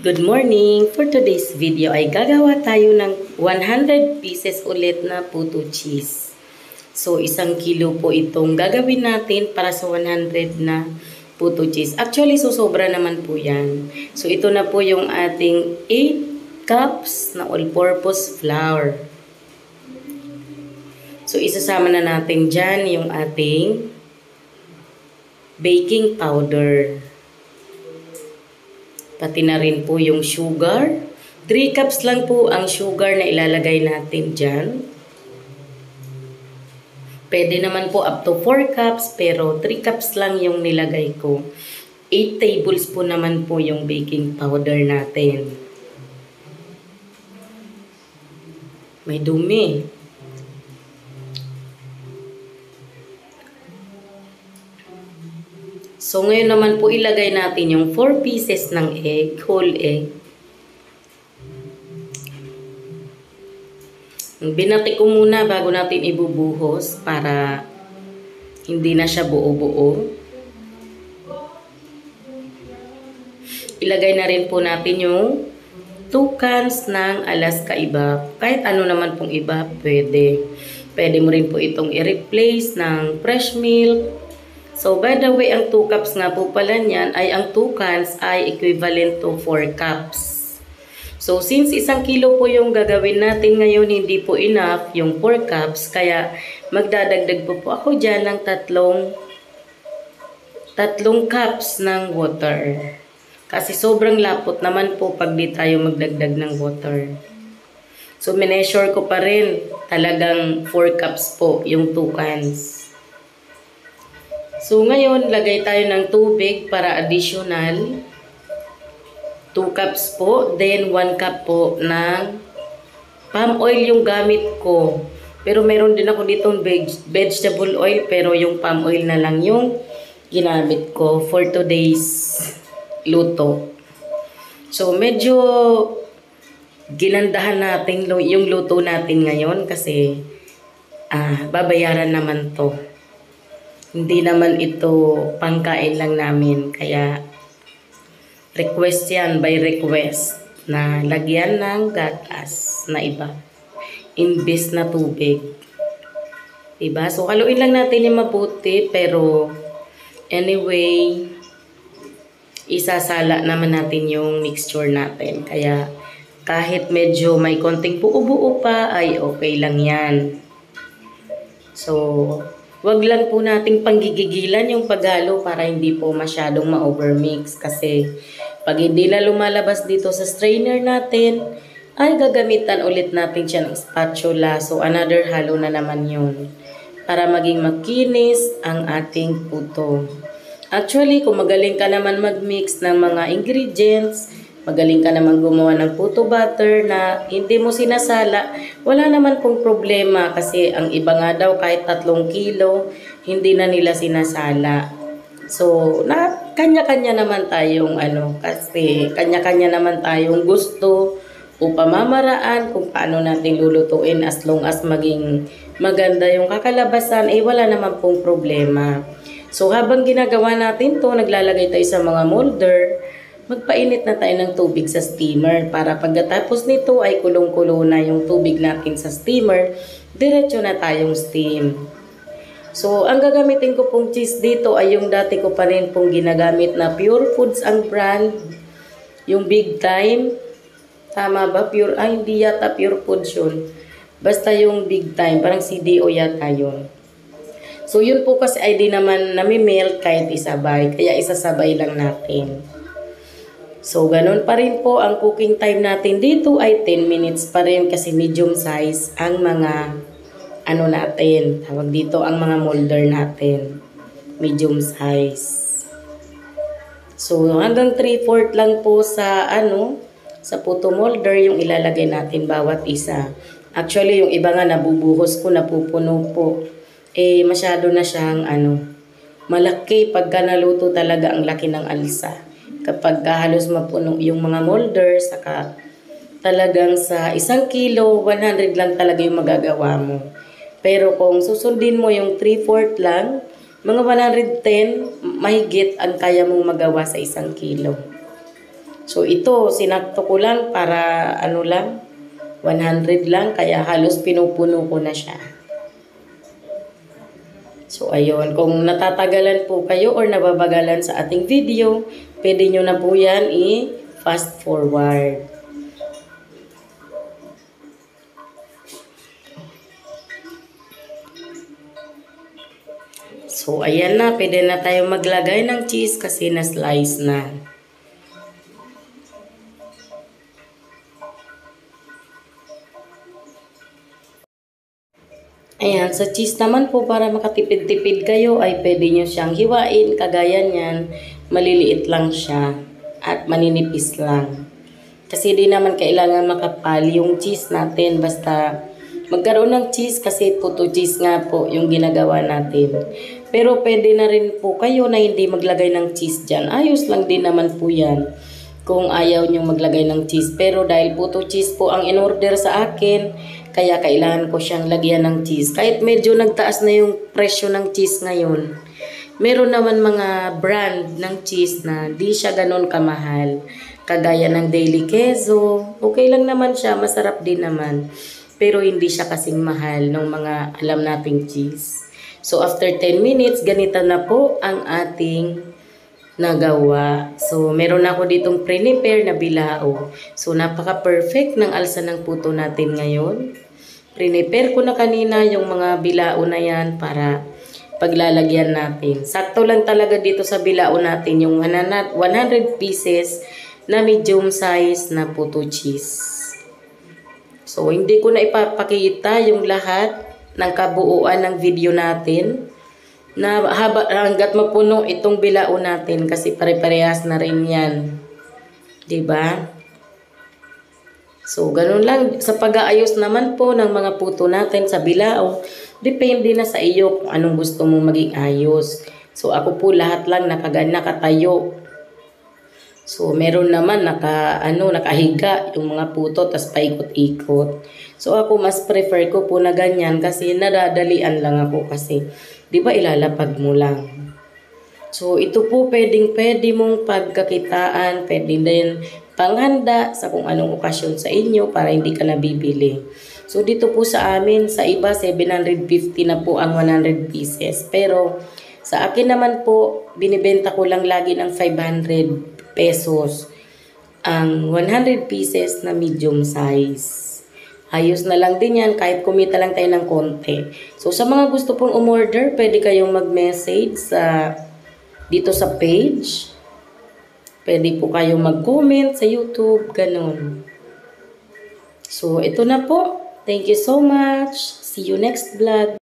Good morning! For today's video ay gagawa tayo ng 100 pieces ulit na puto cheese. So, 1 kilo po itong gagawin natin para sa 100 na puto cheese. Actually, sobra naman po yan. So, ito na po yung ating 8 cups na all-purpose flour. So, isasama na natin dyan yung ating baking powder. Pati na rin po yung sugar. 3 cups lang po ang sugar na ilalagay natin dyan. Pwede naman po up to 4 cups pero 3 cups lang yung nilagay ko. 8 tablespoon naman po yung baking powder natin. May dumi. So, ngayon naman po ilagay natin yung 4 pieces ng egg, whole egg. Binati ko muna bago natin ibubuhos para hindi na siya buo-buo. Ilagay na rin po natin yung 2 cans ng Alaska Evap. Kahit ano naman pong Evap, pwede. Pwede mo rin po itong i-replace ng fresh milk. So, by the way, ang 2 cups nga po pala niyan ay ang 2 cans ay equivalent to 4 cups. So, since 1 kilo po yung gagawin natin ngayon, hindi po enough yung 4 cups. Kaya, magdadagdag po ako dyan ng tatlong cups ng water. Kasi sobrang lapot naman po pag di tayo magdagdag ng water. So, mineasure ko pa rin talagang 4 cups po yung 2 cans. So, ngayon, lagay tayo ng tubig para additional 2 cups po. Then, 1 cup po ng palm oil yung gamit ko. Pero meron din ako ditong vegetable oil. Pero yung palm oil na lang yung ginamit ko for today's luto. So, medyo ginandahan natin yung luto natin ngayon kasi babayaran naman to. Hindi naman ito pangkain lang namin. Kaya, request yan by request na lagyan ng gatas na iba. Imbis na tubig. Diba? So, haluin lang natin yung mabuti. Pero, anyway, isasala naman natin yung mixture natin. Kaya, kahit medyo may konting buo-buo pa, ay okay lang yan. So, wag lang po nating panggigigilan yung paghalo para hindi po masyadong ma-overmix. Kasi pag hindi na lumalabas dito sa strainer natin, ay gagamitan ulit natin siya ng spatula. So another halo na naman yun. Para maging makinis ang ating puto. Actually, kung magaling ka naman mag-mix ng mga ingredients, magaling ka naman gumawa ng puto butter na hindi mo sinasala, wala naman pong problema kasi ang iba nga daw kahit 3 kilo, hindi na nila sinasala. So, kanya-kanya naman tayong kasi kanya-kanya naman tayong gusto o pamamaraan kung paano natin lulutuin as long as maging maganda yung kakalabasan, wala naman pong problema. So, habang ginagawa natin to, naglalagay tayo sa mga molder, magpainit na tayo ng tubig sa steamer para pagkatapos nito ay kulong-kulo na yung tubig natin sa steamer, diretso na tayong steam. So, ang gagamitin ko pong cheese dito ay yung dati ko pa rin pong ginagamit na Pure Foods ang brand. Yung Big Time. Tama ba? Hindi yata Pure Foods yun. Basta yung Big Time. Parang CDO yata yun. So, yun po kasi ay di naman nami-melt kahit isabay. Kaya isasabay lang natin. So, ganun pa rin po ang cooking time natin dito ay 10 minutes pa rin kasi medium size ang mga natin. Tawag dito ang mga molder natin. Medium size. So, hanggang 3/4 lang po sa sa puto molder yung ilalagay natin bawat isa. Actually, yung iba nga nabubuhos ko, napupuno po. Masyado na siyang malaki pagka naluto talaga ang laki ng alsa. Kapag halos mapuno yung mga molder, saka talagang sa 1 kilo, 100 lang talaga yung magagawa mo. Pero kung susundin mo yung 3/4 lang, mga 110, mahigit ang kaya mong magawa sa 1 kilo. So ito, sinakto ko lang para ano lang, 100 lang, kaya halos pinupuno ko na siya. So ayun, kung natatagalan po kayo or nababagalan sa ating video, pwede nyo na po yan i-fast forward. So ayan na, pwede na tayo maglagay ng cheese kasi na-slice na. Ayan, sa cheese naman po para makatipid-tipid kayo ay pwede nyo siyang hiwain. Kagaya niyan, maliliit lang siya at maninipis lang. Kasi di naman kailangan makapal yung cheese natin. Basta magkaroon ng cheese kasi puto cheese nga po yung ginagawa natin. Pero pwede na rin po kayo na hindi maglagay ng cheese dyan. Ayos lang din naman po yan kung ayaw nyo maglagay ng cheese. Pero dahil puto cheese po ang in-order sa akin, kaya kailangan ko siyang lagyan ng cheese. Kahit medyo nagtaas na yung presyo ng cheese ngayon, meron naman mga brand ng cheese na di siya ganun kamahal. Kagaya ng Daily Queso, okay lang naman siya, masarap din naman. Pero hindi siya kasing mahal ng mga alam nating cheese. So after 10 minutes, ganito na po ang ating nagawa. So, meron ako ditong prepare na bilao. So, napaka-perfect ng alsa ng puto natin ngayon. Prepare ko na kanina yung mga bilao na yan para paglalagyan natin. Sakto lang talaga dito sa bilao natin yung 100 pieces na medium size na puto cheese. So, hindi ko na ipapakita yung lahat ng kabuuan ng video natin na hanggat mapuno itong bilao natin kasi pare-parehas na rin yan. 'Di ba? So, ganun lang. Sa pag-aayos naman po ng mga puto natin sa bilao, depende na sa iyo kung anong gusto mong maging ayos. So, ako po lahat lang nakatayo. So, meron naman nakahiga yung mga puto, tas paikot-ikot. So, ako mas prefer ko po na ganyan kasi nadadalian lang ako kasi, di ba ilalapag mo lang. So, ito po pwede mong pagkakitaan, pwede din panghanda sa kung anong okasyon sa inyo para hindi ka nabibili. So, dito po sa amin, sa iba, 750 na po ang 100 pieces. Pero, sa akin naman po, binibenta ko lang lagi ng 500 pesos ang 100 pieces na medium size. Ayos na lang din yan kahit kumita lang tayo ng konti. So sa mga gusto pong umorder, pwede kayong mag-message dito sa page. Pwede po kayong mag-comment sa YouTube, ganun. So ito na po. Thank you so much. See you next vlog.